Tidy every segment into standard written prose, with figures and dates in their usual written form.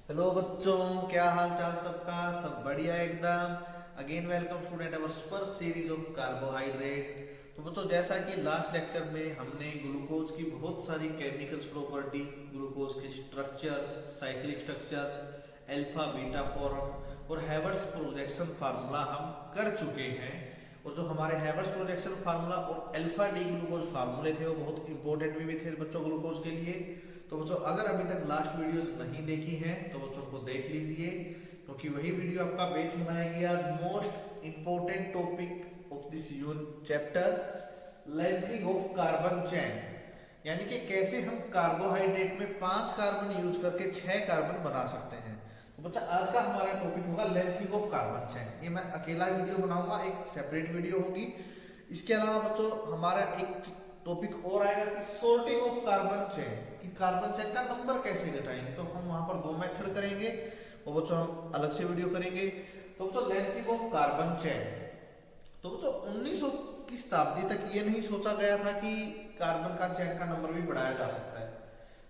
Hello बच्चों, क्या हाल चाल सबका। सब बढ़िया एकदम। Again welcome student our super series of carbohydrate. तो बच्चों, जैसा कि लास्ट लेक्चर में हमने ग्लूकोज की बहुत सारी केमिकल्स प्रॉपर्टी, ग्लूकोज के structures, cyclic structures, alpha beta form और हैवर्ट्स प्रोजेक्शन फार्मूला हम कर चुके हैं। और जो हमारे हैवर्ट्स प्रोजेक्शन फार्मूला और अल्फा डी ग्लूकोज फार्मूले थे वो बहुत इंपॉर्टेंट भी थे बच्चों ग्लूकोज के लिए। तो बच्चों, अगर अभी तक लास्ट वीडियोस नहीं देखी हैं तो बच्चों को देख लीजिए, क्योंकि वही वीडियो आपका बेस बनाएगी आज most important topic of this chapter, lengthening of carbon chain. यानी कि कैसे हम कार्बोहाइड्रेट में 5 कार्बन यूज करके 6 कार्बन बना सकते हैं। तो बच्चा, आज का हमारा टॉपिक होगा लेंथिंग ऑफ कार्बन चेन। ये मैं अकेला वीडियो बनाऊंगा, एक सेपरेट वीडियो होगी। इसके अलावा बच्चों, हमारा एक टॉपिक और आएगा कि सॉर्टिंग ऑफ कार्बन चेन, कि कार्बन चेन का नंबर कैसे घटाएंगे। तो हम वहां पर 2 मेथड करेंगे, वो बच्चों हम अलग से वीडियो करेंगे। तो बच्चों, लेंथिंग ऑफ कार्बन चेन। तो बच्चों, 1900 की शताब्दी तक ये नहीं सोचा गया था कि कार्बन का चेन का नंबर भी बढ़ाया जा सकता है।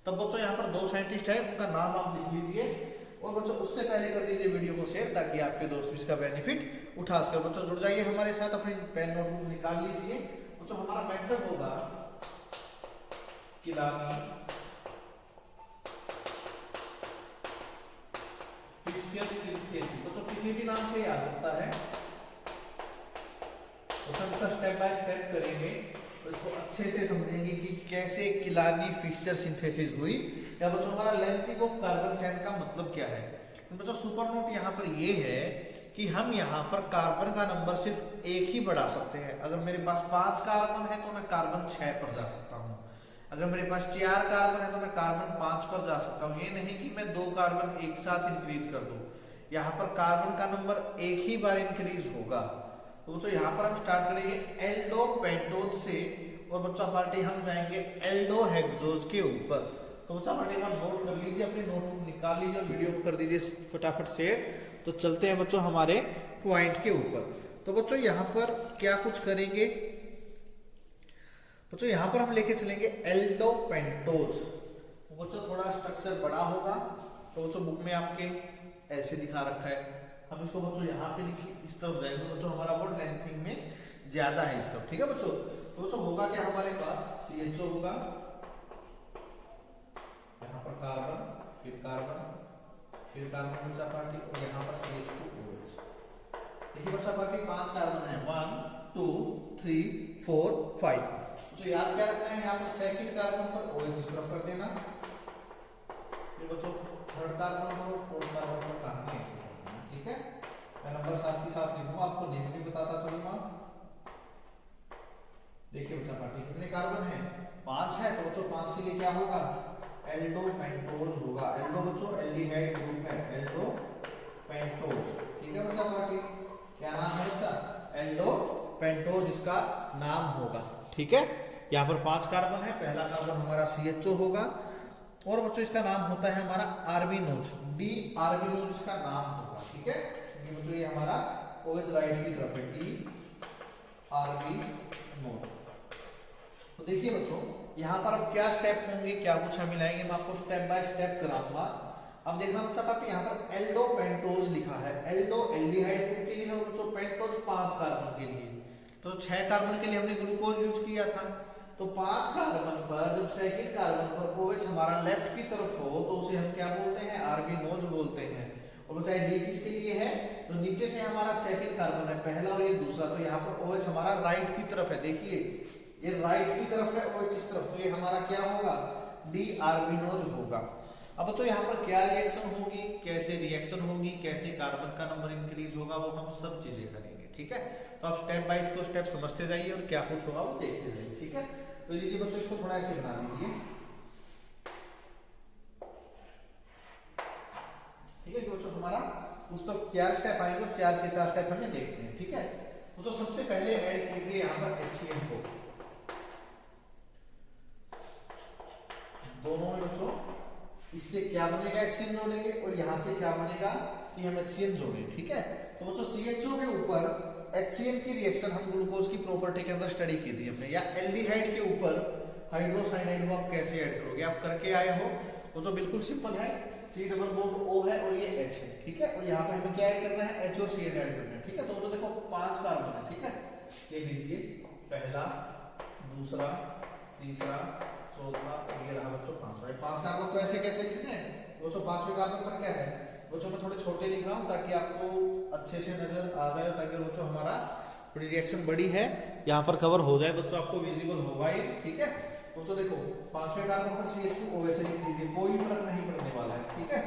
तब बच्चों, यहाँ पर 2 साइंटिस्ट हैं, उनका नाम आप लिख लीजिए। और बच्चों, उससे पहले कर दीजिए वीडियो को शेयर, ताकि आपके दोस्त भी इसका बेनिफिट उठा सके। बच्चों, जुड़ जाइए हमारे साथ, अपनी पेन नोटबुक निकाल लीजिए। बच्चों, हमारा मेथड होगा किलानी फिशर सिंथेसिस। बच्चों, किसी भी नाम से आ सकता है। तो हम इसका स्टेप बाय स्टेप करेंगे और इसको अच्छे से समझेंगे कि कैसे किलानी फिशर सिंथेसिस हुई, या बच्चों हमारा लेंथिंग ऑफ कार्बन चेन का मतलब क्या है। तो बच्चों, सुपर नोट यहाँ पर ये है कि हम यहाँ पर कार्बन का नंबर सिर्फ एक ही बढ़ा सकते हैं। अगर मेरे पास 5 कार्बन है तो मैं कार्बन 6 पर जा सकता हूँ। अगर मेरे पास 4 कार्बन है तो मैं कार्बन 5 पर जा सकता हूँ। ये नहीं कि मैं 2 कार्बन एक साथ इंक्रीज कर दूं। यहाँ पर कार्बन का नंबर एक ही बार इंक्रीज होगा। तो बच्चों, यहाँ पर हम स्टार्ट करेंगे एल्डो पेंटोज से, और बच्चों पार्टी हम जाएंगे एल्डो हेक्सोज के ऊपर। तो बच्चा पार्टी आप नोट कर लीजिए, अपनी नोटबुक निकाल लीजिए और वीडियो को कर दीजिए फटाफट शेयर। तो चलते हैं बच्चों हमारे पॉइंट के ऊपर। तो बच्चों, यहाँ पर क्या कुछ करेंगे। बच्चों, यहाँ पर हम लेके चलेंगे एल्डो पेंटोज। तो बच्चों, थोड़ा स्ट्रक्चर बड़ा होगा, तो बच्चों बुक में आपके ऐसे दिखा रखा है। हम इसको बच्चों यहाँ पे लिखिए, इस तरफ जाएंगे बच्चों, हमारा वर्ड लेंथिंग में ज्यादा है इस तरफ। ठीक है बच्चों। तो बच्चों, होगा क्या हमारे पास CHO होगा, यहाँ पर कार्बन, फिर कार्बन, फिर कार्बन बच्चा पार्टी, और यहाँ पर CH2OH। देखिए बच्चा पार्टी 5 कार्बन है, 1 2 3 4 5। तो याद क्या रखना है, यहाँ पर सेकंड कार्बन पर OH इस तरफ कर देना, फिर बच्चों थर्ड कार्बन पर और फोर्थ कार्बन पर कहानी ऐसे करना। ठीक है, मैं नंबर साथ के साथ लिखूंगा, आपको नेम भी बताता चलूंगा। देखिए बच्चा पार्टी कितने कार्बन है, 5 है। तो बच्चों 5 के लिए क्या होगा, एल्डो पेंटोज होगा। एल्डो बच्चों एल्डिहाइड ग्रुप है, एल्डो पेंटोज। ठीक है बच्चा पार्टी, क्या नाम है इसका, एल्डो पेंटोज इसका नाम होगा। ठीक है, यहाँ पर 5 कार्बन है, पहला कार्बन हमारा CHO होगा, और बच्चों इसका नाम होता है हमारा आर्बिनोज, डी आर्बिनोज इसका नाम होगा। ठीक है, ये बच्चों ये हमारा OH राइट की तरफ है, डी आर्बिनोज। तो देखिए बच्चों, यहाँ पर अब क्या स्टेप होंगे, क्या कुछ हम मिलाएंगे, मैं आपको स्टेप बाय स्टेप कराऊंगा। अब देखना बच्चा पार्टी, यहाँ पर एल्डो पेंटोज लिखा है, एल्डो एल्डिहाइड ग्रुप के लिए, और बच्चों पेंटोज 5 कार्बन के लिए। तो 6 कार्बन के लिए हमने ग्लूकोज यूज किया था। तो 5 कार्बन पर जब सेकंड कार्बन पर OH हमारा लेफ्ट की तरफ हो तो उसे हम क्या बोलते हैं, आर्बिनोज बोलते हैं। और बच्चा डी किसके लिए है, तो नीचे से हमारा सेकंड कार्बन है, पहला और ये दूसरा। तो यहाँ पर OH हमारा राइट की तरफ है, देखिए ये राइट की तरफ है, OH इस तरफ। तो ये हमारा क्या होगा, डी आर्बिनोज होगा। अब बच्चों, यहाँ पर क्या रिएक्शन होगी, कैसे रिएक्शन होगी, कैसे कार्बन का नंबर इंक्रीज होगा, वो हम सब चीजें करेंगे। ठीक है, तो आप स्टेप बाय स्टेप समझते जाइए और क्या कुछ होगा वो देखते जाइए। ठीक है, तो लीजिए बच्चों इसको थोड़ा ऐसे बना लीजिए। ठीक है बच्चों, हमारा उस तक 4 स्टेप आएंगे और 4 के 4 स्टेप हमें देखते हैं। ठीक है, तो सबसे पहले ऐड कीजिए यहाँ पर HCl को, दोनों में बच्चों। इससे क्या बनेगा, HCl जोड़ेंगे, और यहाँ से क्या बनेगा कि हम HCl जोड़ेंगे। ठीक है, तो बच्चों CHO के ऊपर HCl की रिएक्शन हम ग्लूकोज की प्रॉपर्टी के अंदर स्टडी की थी हमने, या एल्डिहाइड के ऊपर हाइड्रोसाइनाइड को आप कैसे ऐड करोगे, आप करके आए हो। वो तो बिल्कुल सिंपल है, C डबल बॉन्ड O है और ये H है, ठीक है। और यहाँ पे हमें क्या ऐड करना है, H और Cn ऐड करना है, ठीक है। तो देखो 5 कार्बन है, ठीक है। ये लीजिए, पहला, दूसरा, तीसरा, चौथा और ये रहा बच्चों 5वां। 5 कार्बन तो ऐसे कैसे लिखते हैं बच्चों, 5वें कार्बन पर क्या है बच्चों, मैं थोड़े छोटे लिख रहा हूँ ताकि आपको अच्छे से नजर आ जाए, ताकि बच्चों हमारा थोड़ी रिएक्शन बड़ी है यहाँ पर कवर हो जाए बच्चों, आपको विजिबल होगा ये, ठीक है। तो देखो 5वें कार्बन पर CH2OH लिख दीजिए, कोई फर्क नहीं पड़ने वाला है, ठीक है।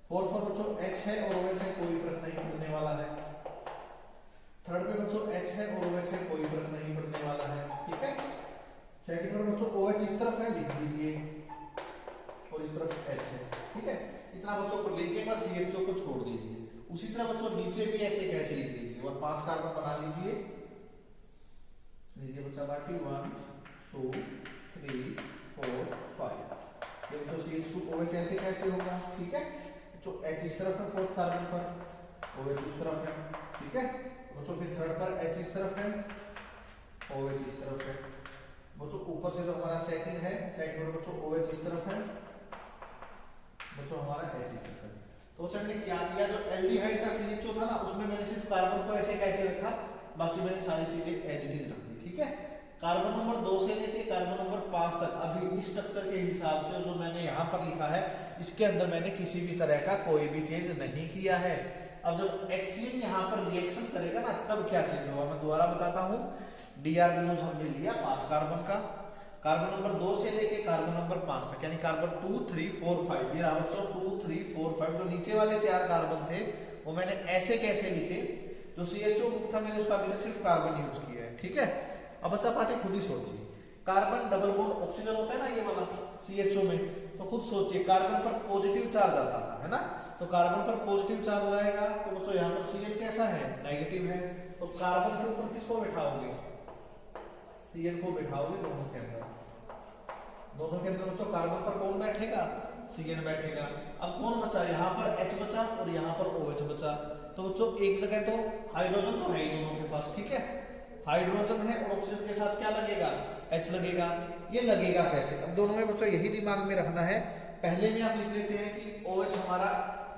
4th पर बच्चों H है और OH है, कोई फर्क नहीं पड़ने वाला है। 3rd पे बच्चों H है और OH है, कोई फर्क नहीं पड़ने वाला है, ठीक है। 2nd पर बच्चों OH इस तरफ है, लिख दीजिए, और इस तरफ H है, ठीक है। इतना बच्चों पर लिखिएगा, CHO को छोड़ दीजिए। उसी तरह बच्चों नीचे भी ऐसे कैसे लिख लीजिए, और 5 कार्बन बना लीजिए, लीजिए बच्चा बाटी 1 2 3 4 5। ये बच्चों CH2OH ऐसे कैसे होगा, ठीक है। तो H इस तरफ है 4th कार्बन पर, OH इस तरफ है, ठीक है। बच्चों फिर 3rd पर H इस तरफ है, OH इस तरफ है। बच्चों ऊपर से जो हमारा 2nd है, 2nd पर बच्चों OH इस तरफ है, बच्चों हमारा H इस तरफ है। तो बच्चों हमने क्या किया, जो एल्डिहाइड का CHO था ना, उसमें मैंने सिर्फ कार्बन को ऐसे कैसे रखा, बाकी मैंने सारी चीजें एज इट इज रख दी, ठीक है। कार्बन नंबर 2 से लेके कार्बन नंबर 5 तक अभी इस स्ट्रक्चर के हिसाब से जो मैंने यहाँ पर लिखा है, इसके अंदर मैंने किसी भी तरह का कोई भी चेंज नहीं किया है। अब जब HCl यहाँ पर रिएक्शन करेगा ना, तब क्या चेंज होगा, मैं दोबारा बताता हूँ। डी आर हमने लिया 5 कार्बन का, कार्बन नंबर 2 से लेके कार्बन नंबर 5 तक, यानी कार्बन 2 3 4 5, ये रहा बच्चों 2 3 4 5। जो नीचे वाले 4 कार्बन थे वो मैंने ऐसे कैसे लिखे, जो CHO ग्रुप था मैंने उसका अभी तक सिर्फ कार्बन यूज किया है, ठीक है। अब बच्चा पार्टी खुद ही सोचिए, कार्बन डबल बॉन्ड ऑक्सीजन होता है ना ये वाला CHO में, तो खुद सोचिए कार्बन पर पॉजिटिव चार्ज आता था, है ना। तो कार्बन पर पॉजिटिव चार्ज आएगा, तो बच्चों यहाँ पर Cl कैसा है, नेगेटिव है। तो कार्बन के ऊपर किसको बैठाओगे, Cl को बैठाओगे दोनों के अंदर, दोनों के अंदर बच्चों कार्बन पर कौन बैठेगा, Cl बैठेगा। अब कौन बचा, यहाँ पर H बचा और यहाँ पर OH बचा। तो बच्चों एक जगह तो हाइड्रोजन तो है ही दोनों के पास, ठीक है। हाइड्रोजन है और ऑक्सीजन के साथ क्या लगेगा, H लगेगा। ये लगेगा कैसे, अब दोनों में बच्चों यही दिमाग में रखना है। पहले में आप लिख लेते हैं कि OH हमारा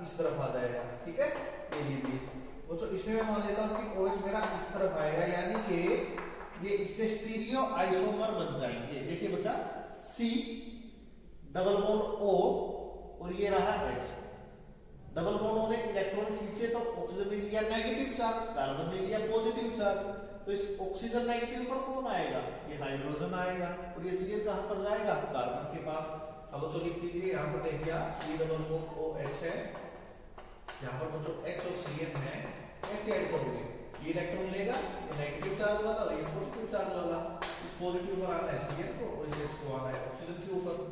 इस तरफ आ जाएगा, ठीक है। ये लीजिए बच्चों, इसमें मैं मान लेता हूँ कि OH मेरा इस तरफ आएगा, यानी कि ये इसके स्टीरियो आइसोमर बन जाएंगे। देखिए बच्चा, C डबल बॉन्ड O और ये रहा H, डबल बॉन्ड ने इलेक्ट्रॉन खींचे तो ऑक्सीजन ने लिया नेगेटिव चार्ज, कार्बन ने लिया पॉजिटिव चार्ज। तो इस ऑक्सीजन नेगेटिव पर कौन आएगा, ये हाइड्रोजन आएगा, और ये Cl कहां पर जाएगा, कार्बन के पास। अब तो लिख लीजिए, यहाँ पर देखिए आप C डबल बॉन्ड OH है, यहाँ पर बच्चों H और Cl है, कैसे ऐड करोगे, ये इलेक्ट्रॉन लेगा, ये नेगेटिव चार्ज वाला और ये पॉजिटिव चार्ज वाला, इस पॉजिटिव पर आना है Cl को और इस H को आना है ऑक्सीजन के ऊपर,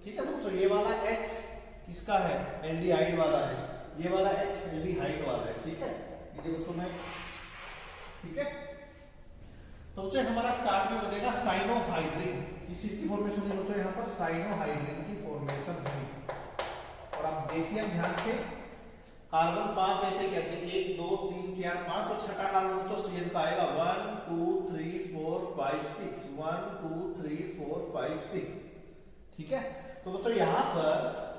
ठीक है। तो ये वाला H किसका है, एल्डिहाइड वाला है, ये वाला H एल्डिहाइड वाला है, ठीक है। ये बच्चों में, ठीक है। तो बच्चों हमारा स्टार्ट में बनेगा साइनोहाइड्रिन, इस चीज की फॉर्मेशन है बच्चों, यहाँ पर साइनोहाइड्रिन की फॉर्मेशन हुई। और आप देखिए अब ध्यान से, कार्बन 5 ऐसे कैसे, 1 2 3 4 5, तो छठा कार्बन बच्चों Cl का आएगा 1 2 3 4 5 6, 1 2 3 4 5 6, ठीक है। तो बच्चों यहाँ पर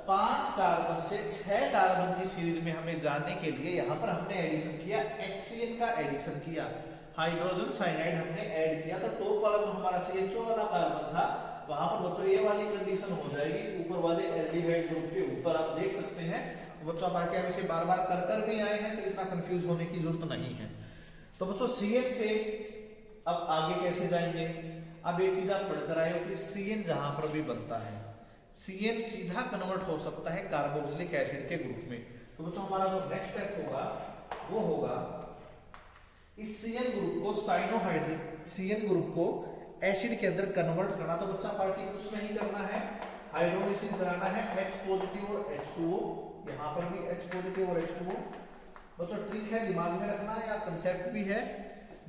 5 कार्बन से 6 कार्बन की सीरीज में हमें जानने के लिए यहाँ पर हमने एडिशन किया, HCl का एडिशन किया, हाइड्रोजन साइनाइड हमने ऐड किया। तो टॉप वाला जो हमारा CHO वाला कार्बन था, वहां पर बच्चों ये वाली कंडीशन हो जाएगी, ऊपर वाले एल्डिहाइड ग्रुप के ऊपर आप देख सकते हैं। बच्चों पार्टी हम इसे बार बार कर भी आए हैं, तो इतना कंफ्यूज होने की जरूरत नहीं है। तो बच्चों Cl से अब आगे कैसे जाएंगे, अब एक चीज आप पढ़कर आए हो कि Cl जहां पर भी बनता है, Cl सीधा कन्वर्ट हो सकता है कार्बोक्सिलिक एसिड के ग्रुप में। तो बच्चों हमारा जो नेक्स्ट स्टेप होगा वो होगा इस Cl ग्रुप को, साइनोहाइड्रिन Cl ग्रुप को एसिड के अंदर कन्वर्ट करना। तो बच्चा पार्टी कुछ नहीं करना है, हाइड्रोलिसिस कराना है, H पॉजिटिव और H2O, यहाँ पर भी H पॉजिटिव और H2O। बच्चों ट्रिक है, दिमाग में रखना है, या कंसेप्ट भी है,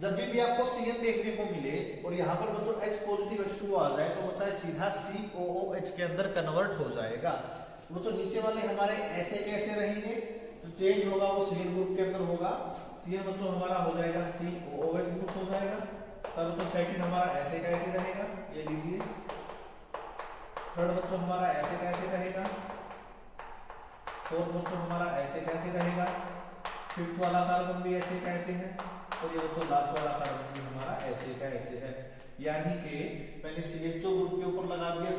जब भी आपको Cl देखने को मिले और यहाँ पर बच्चों H पॉजिटिव H2O आ जाए, तो बच्चा सीधा COOH के अंदर कन्वर्ट हो जाएगा। बच्चों नीचे वाले हमारे ऐसे कैसे रहेंगे, तो चेंज होगा वो Cl ग्रुप के अंदर होगा। Cl बच्चों हमारा हो जाएगा COOH ग्रुप हो जाएगा। तब बच्चों सेकंड हमारा ऐसे कैसे रहेगा, ये लीजिए। थर्ड बच्चों हमारा ऐसे कैसे रहेगा, फोर्थ बच्चों हमारा ऐसे कैसे रहेगा, फिफ्थ वाला कार्बन भी ऐसे कैसे है, और ये बच्चों लास्ट वाला कार्बन भी हमारा ऐसे का ऐसे है। यानी कि मैंने CHO ग्रुप के ऊपर लगा दिया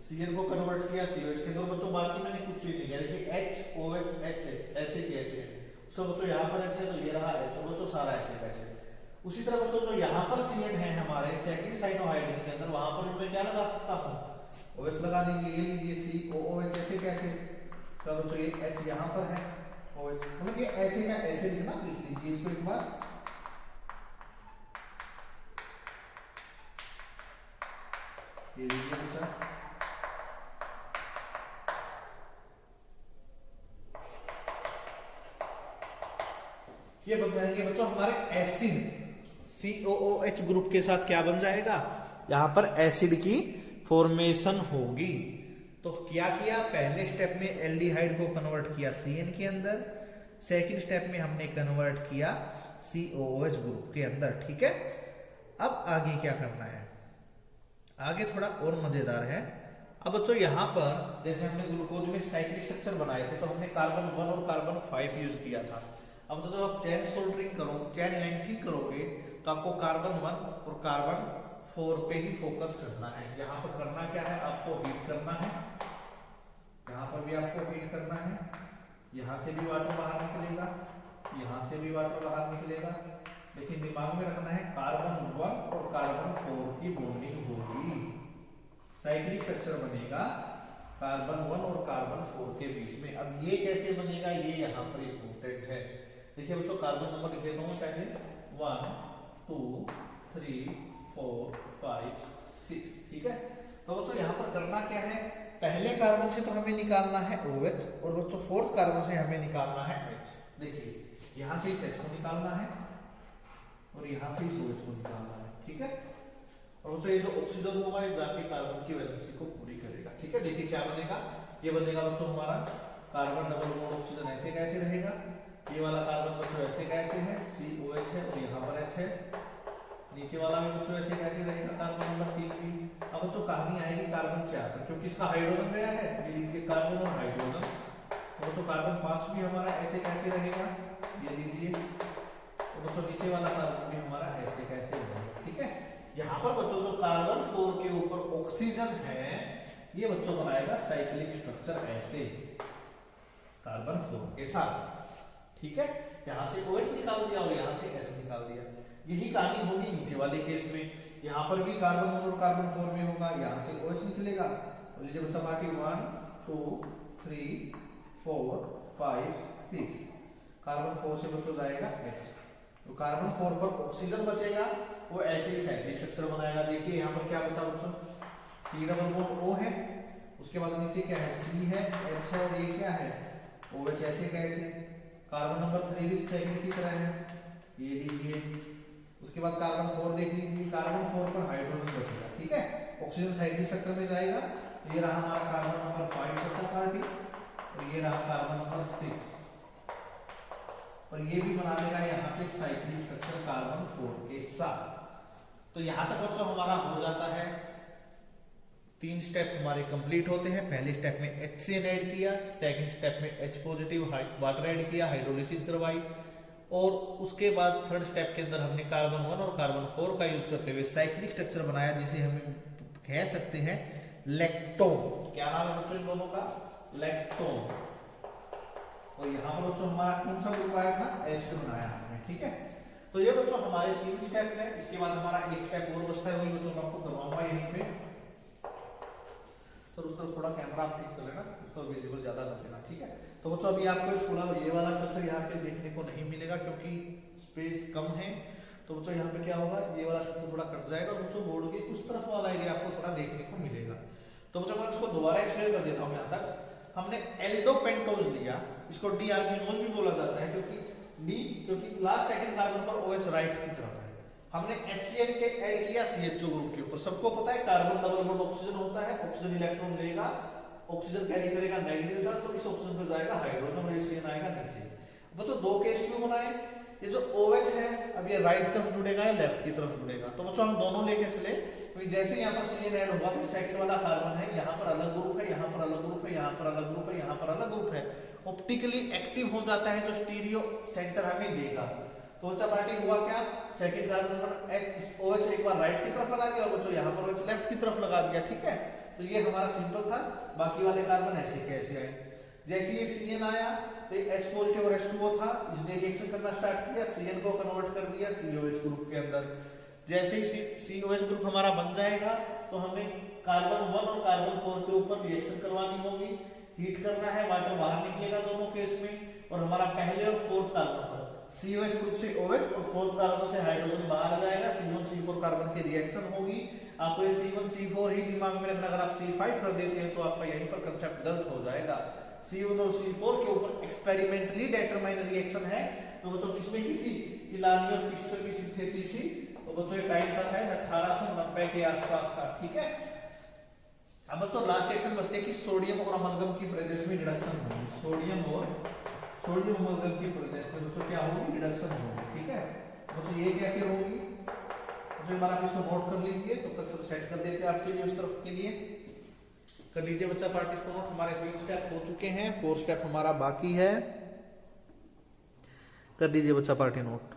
CN को कन्वर्ट किया COH के अंदर बच्चों, बाकी मैंने कुछ चीज नहीं किया। देखिए HOH HH ऐसे के ऐसे है, उसका बच्चों यहाँ पर ऐसे, तो ये रहा H, और बच्चों सारा ऐसे कैसे। उसी तरह बच्चों जो यहाँ पर CN है हमारे सेकंड साइटोहाइड्रिन के अंदर, वहां पर मैं क्या लगा सकता हूँ, OH लगा दीजिए। ये लीजिए COOH ऐसे कैसे, तो बच्चों ये H यहाँ पर है, OH मतलब ये ऐसे का ऐसे लिखना, लिख लीजिए इसको एक बार। ये लीजिए बच्चा, ये बन जाएंगे बच्चों हमारे एसिड। COOH ग्रुप के साथ क्या बन जाएगा, यहां पर एसिड की फॉर्मेशन होगी। तो क्या किया, पहले स्टेप में एल्डिहाइड को कन्वर्ट किया CN के अंदर, सेकंड स्टेप में हमने कन्वर्ट किया COOH ग्रुप के अंदर। ठीक है, अब आगे क्या करना है, आगे थोड़ा और मजेदार है। अब बच्चों यहाँ पर जैसे हमने ग्लूकोज में साइक्लिक स्ट्रक्चर बनाए थे, तो हमने कार्बन 1 और कार्बन 5 यूज किया था। अब तो जब आप चेन सोल्डरिंग चेन लैंकिंग करोगे, तो आपको कार्बन 1 और कार्बन 4 पे ही फोकस करना है। यहाँ पर करना क्या है, आपको हीट करना है, यहाँ पर भी आपको हीट करना है, यहाँ से भी वाटर बाहर निकलेगा, यहाँ से भी वाटर बाहर निकलेगा, लेकिन दिमाग में रखना है कार्बन 1 और कार्बन 4 की बॉन्डिंग होगी, साइक्लिक स्ट्रक्चर बनेगा कार्बन 1 और कार्बन 4 के बीच में। अब ये कैसे बनेगा, ये यहाँ पर इंपॉर्टेंट है। देखिए बच्चों, कार्बन नंबर लिख देता हूँ पहले, 1 2 3 4 5 6। ठीक है, तो बच्चों यहाँ पर करना क्या है, पहले कार्बन से तो हमें निकालना है OH, और बच्चों फोर्थ कार्बन से हमें निकालना है H। देखिए यहाँ से इस H को निकालना है, और यहाँ से इस OH को निकालना है। ठीक है, और बच्चों ये जो ऑक्सीजन होगा ये जाके कार्बन की वैलेंसी को पूरी करेगा। ठीक है, देखिए क्या बनेगा, ये बनेगा बच्चों हमारा कार्बन डबल बॉन्ड ऑक्सीजन ऐसे कैसे रहेगा, ये वाला कार्बन बच्चों ऐसे कैसे है, COH है, और यहाँ पर H है, नीचे वाला भी बच्चों ऐसे कैसे रहेगा, कार्बन नंबर 3 भी। अब बच्चों कहानी आएगी कार्बन 4 पर, क्योंकि इसका हाइड्रोजन गया है, ये लीजिए कार्बन और हाइड्रोजन। और बच्चों कार्बन 5 भी हमारा ऐसे कैसे रहेगा, ये लीजिए, तो बच्चों नीचे वाला कार्बन भी हमारा ऐसे कैसे रहेगा। ठीक है, यहाँ पर बच्चों जो कार्बन 4 के ऊपर ऑक्सीजन है, ये बच्चों बनाएगा साइक्लिक स्ट्रक्चर ऐसे कार्बन 4 के साथ। ठीक है, यहाँ से OH निकाल दिया और यहाँ से H निकाल दिया। यही कहानी होगी नीचे वाले केस में, यहाँ पर भी कार्बन 1 और कार्बन 4 में होगा, यहाँ से OH निकलेगा, और लीजिए बच्चा बाकी 1 2 3 4 5 6, कार्बन 4 से बच्चों जाएगा H, तो कार्बन 4 पर ऑक्सीजन बचेगा, वो ऐसे ही साइक्लिक स्ट्रक्चर बनाएगा। देखिए यहाँ पर क्या बचा बच्चों, C डबल बॉन्ड O है, उसके बाद नीचे क्या है, C है, H है, और ये क्या है OH ऐसे कैसे। कार्बन नंबर 3 भी साइक्लिक की तरह है, ये लीजिए, उसके बाद कार्बन 4 देख लीजिए, कार्बन 4 पर हाइड्रोजन बचेगा। ठीक है, ऑक्सीजन साइक्लिक स्ट्रक्चर में जाएगा, ये रहा हमारा कार्बन नंबर 5 बचा पार्टी, और ये रहा कार्बन नंबर 6, और ये भी बना देगा यहाँ पे साइक्लिक स्ट्रक्चर कार्बन 4 के साथ। तो यहाँ तक बच्चों हमारा हो जाता है, 3 स्टेप हमारे कंप्लीट होते हैं। पहले स्टेप में HCN ऐड किया, सेकंड स्टेप में H पॉजिटिव वाटर ऐड किया, हाइड्रोलिसिस करवाई, और उसके बाद थर्ड स्टेप के अंदर हमने कार्बन 1 और कार्बन 4 का यूज करते हुए साइक्लिक स्ट्रक्चर बनाया, जिसे हम कह सकते हैं लैक्टोन। क्या नाम है बच्चों इन दोनों का, लैक्टोन। और यहाँ पर बच्चों हमारा कौन सा ग्रुप आया था, एसिड बनाया हमने। ठीक है, तो ये बच्चों हमारे 3 स्टेप है। इसके बाद हमारा एक स्टेप और बचता है, वही बच्चों आपको करवाऊंगा यहीं पे। तो उस तरफ थोड़ा कैमरा आप ठीक कर लेना, उस तरफ विजिबल ज्यादा कर देना। ठीक है, तो बच्चों अभी आपको थोड़ा ये वाला स्ट्रक्चर यहाँ पे देखने को नहीं मिलेगा, क्योंकि स्पेस कम है। तो बच्चों यहाँ पे क्या होगा, ये वाला स्ट्रक्चर थोड़ा कट जाएगा, बच्चों बोर्ड के उस तरफ वाला एरिया आपको थोड़ा देखने को मिलेगा। तो बच्चों मैं इसको दोबारा एक्सप्लेन कर देता हूँ। यहाँ तक हमने एल्डोपेंटोज लिया, इसको डीआर्गिनोज भी बोला जाता है, क्योंकि लास्ट सेकंड कार्बन पर OH राइट की तरफ है। हमने HCN के ऐड किया CHO ग्रुप के ऊपर। सबको पता है कार्बन डबल बॉन्ड ऑक्सीजन होता है, ऑक्सीजन इलेक्ट्रॉन लेगा, ऑक्सीजन कैरी करेगा नेगेटिव चार्ज, तो इस ऑक्सीजन पर जाएगा हाइड्रोजन, और HCN आएगा नीचे। बच्चों 2 केस क्यों बनाए, ये जो OH है अब ये राइट तरफ जुड़ेगा या लेफ्ट की तरफ जुड़ेगा, तो बच्चों हम दोनों लेके चले, क्योंकि जैसे यहाँ पर CN ऐड होगा तो सेकंड वाला कार्बन है, यहाँ पर अलग ग्रुप है, यहाँ पर अलग ग्रुप है, यहाँ पर अलग ग्रुप है, यहाँ पर अलग ग्रुप है, ऑप्टिकली एक्टिव हो जाता है जो स्टीरियो सेंटर हमें देगा। तो बच्चा पार्टी हुआ क्या, सेकंड कार्बन पर OH एक बार राइट की तरफ लगा दिया और बच्चों यहाँ पर OH लेफ्ट की तरफ लगा दिया, ठीक है। तो ये हमारा सिंपल था, बाकी वाले कार्बन ऐसे कैसे आए। जैसे ये CN आया तो H पॉजिटिव और H2O था, इसने रिएक्शन करना स्टार्ट किया, CN को कन्वर्ट कर दिया COH ग्रुप के अंदर। जैसे ही COH ग्रुप हमारा बन जाएगा तो हमें कार्बन 1 और कार्बन 4 के ऊपर रिएक्शन करवानी होगी, हीट करना है, वाटर बाहर निकलेगा दोनों केस में, और हमारा पहले और फोर्थ कार्बन पर COH ग्रुप से OH और फोर्थ कार्बन से हाइड्रोजन बाहर आ जाएगा, C1C4 कार्बन की रिएक्शन होगी। आपको ये C1C4 ही दिमाग में रखना, अगर आप C5 कर देते हैं तो आपका यहीं पर कंसेप्ट गलत हो जाएगा। C1 और C4 के ऊपर एक्सपेरिमेंटली डिटरमाइन रिएक्शन है, तो वो तो किसने की थी, किलानी और फिशर की सिंथेसिस थी, तो वो तो ये टाइम था शायद 1890 के आसपास का, ठीक है। अब तो लास्ट रिएक्शन बचती है कि सोडियम और अमलगम की प्रेजेंस में रिडक्शन होगी, सोडियम अमलगम की प्रेजेंस में बच्चों क्या होगी, रिडक्शन होगी, ठीक है। बच्चों ये कैसे होगी, जो हमारा इसको नोट कर लीजिए, तब तक सब सेट कर देते हैं आपके लिए, उस तरफ के लिए कर लीजिए बच्चा पार्टी को नोट। हमारे 3 स्टेप हो चुके हैं, 4 स्टेप हमारा बाकी है, कर लीजिए बच्चा पार्टी नोट।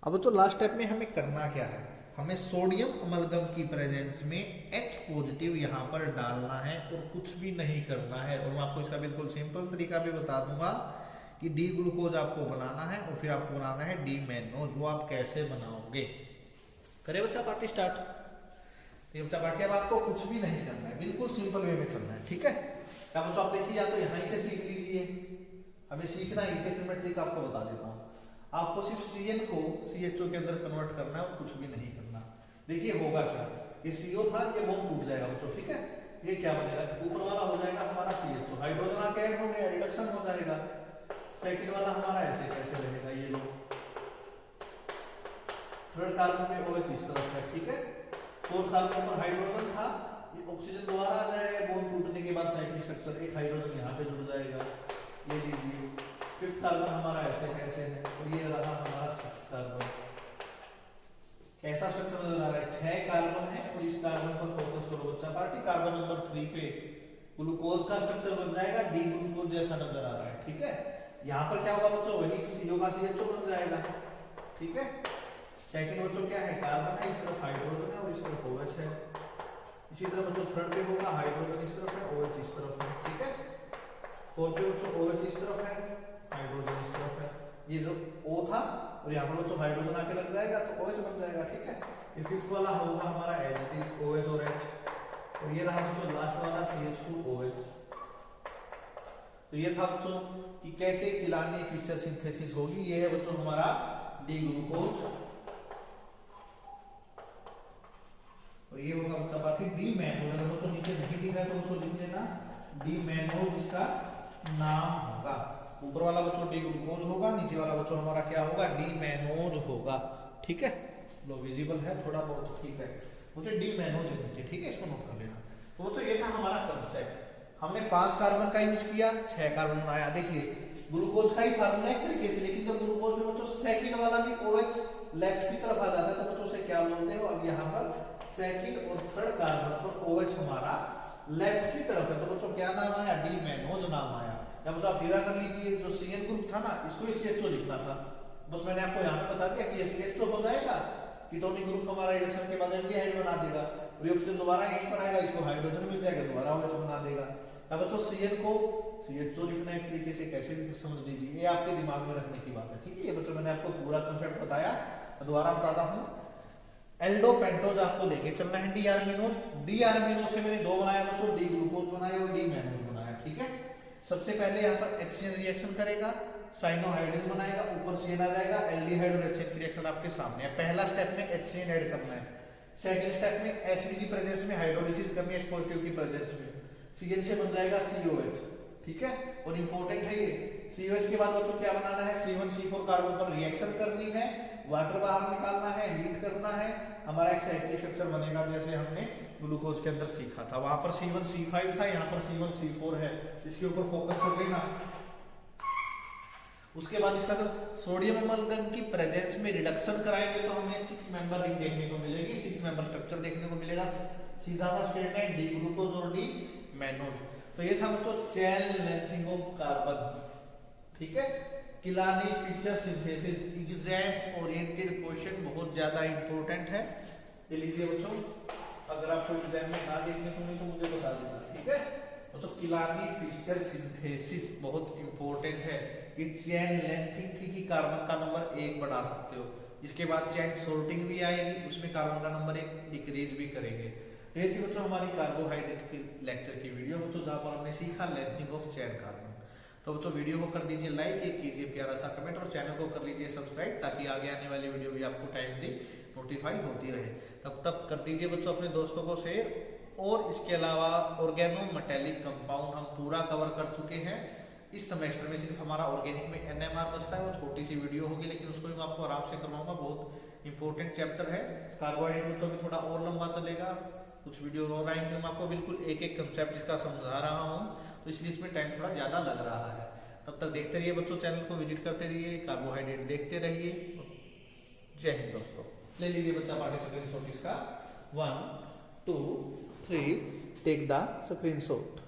अब तो लास्ट स्टेप में हमें करना क्या है, हमें सोडियम अमलगम की प्रेजेंस में H पॉजिटिव यहाँ पर डालना है और कुछ भी नहीं करना है। और मैं आपको इसका बिल्कुल सिंपल तरीका भी बता दूंगा कि डी ग्लूकोज आपको बनाना है और फिर आपको बनाना है डी मैनोज। वो आप कैसे बनाओगे, करे बच्चा पार्टी स्टार्ट। तो बच्चा पार्टी अब आपको कुछ भी नहीं करना है, बिल्कुल सिंपल वे में चलना है, ठीक है। अब आप देखिए, या तो यहाँ से सीख लीजिए, हमें सीखना है इसे, फिर मैं ट्रिक आपको बता देता हूँ। आपको सिर्फ CN को CHO के अंदर कन्वर्ट करना है और कुछ भी नहीं करना। देखिए होगा क्या, ये CO था, ये बॉन्ड टूट जाएगा बच्चों, ठीक है। ये क्या बनेगा, ऊपर वाला हो जाएगा हमारा CHO, हाइड्रोजन आके ऐड हो गया, रिडक्शन हो जाएगा। सेकंड वाला हमारा ऐसे कैसे रहेगा, ये लो, थर्ड कार्बन में OH इस तरफ है, ठीक है। फोर्थ कार्बन पर हाइड्रोजन था, ये ऑक्सीजन दोबारा आ जाएगा, बॉन्ड टूटने के बाद साइक्लिक स्ट्रक्चर, एक हाइड्रोजन यहाँ पे जुड़ जाएगा, ये लीजिए। फिफ्थ कार्बन हमारा ऐसे कैसे है, और ये रहा हमारा सिक्स्थ कार्बन। कैसा स्ट्रक्चर नजर आ रहा है, 6 कार्बन है और इस कार्बन पर फोकस करो बच्चा पार्टी, कार्बन नंबर 3 पे ग्लूकोज का स्ट्रक्चर बन जाएगा, डी ग्लूकोज जैसा नजर आ रहा है, ठीक है। यहाँ पर क्या होगा बच्चों, वही CO का CHO बन जाएगा, ठीक है। सेकंड बच्चों क्या है, कार्बन है, इस तरफ हाइड्रोजन है और इस तरफ OH है। इसी तरह बच्चों थर्ड पे होगा, हाइड्रोजन इस तरफ है, OH इस तरफ है, ठीक है। फोर्थ पे बच्चों OH इस तरफ है, हाइड्रोजन इस तरफ है, ये जो O था और यहाँ पर बच्चों हाइड्रोजन आके लग जाएगा तो OH बन जाएगा, ठीक है। ये फिफ्थ वाला होगा हमारा OH और H, और ये रहा बच्चों लास्ट वाला CH2OH। तो ये था बच्चों कि कैसे किलानी फिशर सिंथेसिस होगी। ये है बच्चों हमारा डी ग्लूकोज, और ये होगा बच्चा बाकी डी मैनोज। अगर बच्चों नीचे नहीं दिख रहा है तो बच्चों लिख लेना डी मैनोज, इसका नाम होगा। ऊपर वाला बच्चों डी ग्लूकोज होगा, नीचे वाला बच्चों हमारा क्या होगा, डी मैनोज होगा, ठीक है। लो विजिबल है थोड़ा बहुत, ठीक है। मुझे डी मैनोज है नीचे, ठीक है, इसको नोट कर लेना। तो तो ये था हमारा कंसेप्ट। हमने 5 कार्बन का यूज किया, 6 कार्बन बनाया। देखिए ग्लूकोज का ही फार्मूला एक तरीके से, लेकिन जब ग्लूकोज में बच्चों सेकंड वाला भी OH लेफ्ट की तरफ आ जाता है तो बच्चों से क्या बोलते हो, अब यहाँ पर सेकंड और थर्ड कार्बन पर OH हमारा लेफ्ट की तरफ है तो बच्चों क्या नाम आया, डी मैनोज नाम आया। या बच्चों आप सीधा कर लीजिए, जो CN ग्रुप था ना इसको ही CHO लिखना था, बस मैंने आपको यहाँ पे बता दिया कि ये CHO हो जाएगा, कीटोनिक ग्रुप हमारा रिडक्शन के बाद एल्डिहाइड बना देगा, रिऑक्सीजन दोबारा यहीं पर आएगा, इसको हाइड्रोजन मिल जाएगा, दोबारा OH बना देगा। अब बच्चों CN को CHO लिखना एक तरीके से कैसे भी समझ लीजिए, ये आपके दिमाग में रखने की बात है, ठीक है। ये बच्चों मैंने आपको पूरा कंसेप्ट बताया, दोबारा बताता हूँ। एल्डो पेंटोज आपको लेके चलना है डी आर्मिनोज से मैंने 2 बनाया बच्चों, डी ग्लूकोज बनाया और डी मैनोज बनाया, ठीक है। सबसे पहले यहाँ पर HCN रिएक्शन करेगा, साइनोहाइड्रिन बनाएगा, ऊपर CN आ जाएगा, एल्डिहाइड और HCN की रिएक्शन आपके सामने है। पहला स्टेप में HCN ऐड करना है, सेकंड स्टेप में एसिड की प्रेजेंस में हाइड्रोलिसिस करनी है, H पॉजिटिव की प्रेजेंस में, CN से बन जाएगा COH, ठीक है। और इंपॉर्टेंट है ये, COH के बाद बच्चों क्या बनाना है, C1C4 कार्बन पर रिएक्शन करनी है, वाटर बाहर निकालना है, हीट करना है, हमारा एक साइक्लिक स्ट्रक्चर बनेगा जैसे हमने ग्लूकोज के अंदर सीखा था। वहां पर C1C5 था, यहाँ पर C1C4 है, इसके ऊपर फोकस हो गई ना। उसके बाद इसका जब सोडियम अमलगम की प्रेजेंस में रिडक्शन कराएंगे तो हमें 6 मेंबर रिंग देखने को मिलेगी, 6 मेंबर स्ट्रक्चर देखने को मिलेगा। सीधा सा स्ट्रेट लाइन डी ग्लूकोज और डी मैनोज। तो ये था बच्चों चेन लेंथिंग ऑफ कार्बन। ठीक है, किलानी Fischer synthesis exam oriented question बहुत ज्यादा इंपॉर्टेंट है। ये लीजिए बच्चों, अगर आपको एग्जाम में ना देखने को मिले तो मुझे बता देना। ठीक है, तो किलानी फिशर सिंथेसिस बहुत इंपॉर्टेंट है। ये चेन लेंथिंग थी कि कार्बन का नंबर 1 बढ़ा सकते हो। इसके बाद चेन सॉर्टिंग भी आएगी, उसमें कार्बन का नंबर 1 डिक्रीज भी करेंगे। ये थी बच्चों हमारी कार्बोहाइड्रेट के लेक्चर की वीडियो बच्चों, जहां पर हमने सीखा लेंथिंग ऑफ चेन कार्बन। तो बच्चों वीडियो को कर दीजिए लाइक, एक कीजिए प्यारा सा कमेंट और चैनल को कर लीजिए सब्सक्राइब, ताकि आगे आने वाली वीडियो भी आपको टाइमली नोटिफाई होती रहे। तब तक कर दीजिए बच्चों अपने दोस्तों को शेयर। और इसके अलावा ऑर्गेनो मेटेलिक कंपाउंड हम पूरा कवर कर चुके हैं इस सेमेस्टर में। सिर्फ हमारा ऑर्गेनिक में एनएमआर बचता है, वो छोटी सी वीडियो होगी, लेकिन उसको भी मैं आपको आराम से करवाऊंगा। बहुत इंपॉर्टेंट चैप्टर है। कार्बोहाइड्रेट बच्चों में थोड़ा और लंबा चलेगा, कुछ वीडियो और आएंगे, मैं आपको बिल्कुल एक एक कंसेप्ट इसका समझा रहा हूँ, तो इसलिए इसमें टाइम थोड़ा ज्यादा लग रहा है। तब तक देखते रहिए बच्चों, चैनल को विजिट करते रहिए, कार्बोहाइड्रेट देखते रहिए। जय हिंद दोस्तों। ले लीजिए बच्चा पार्टिसिपेंट शॉट इसका 1 2 3, टेक द स्क्रीनशॉट।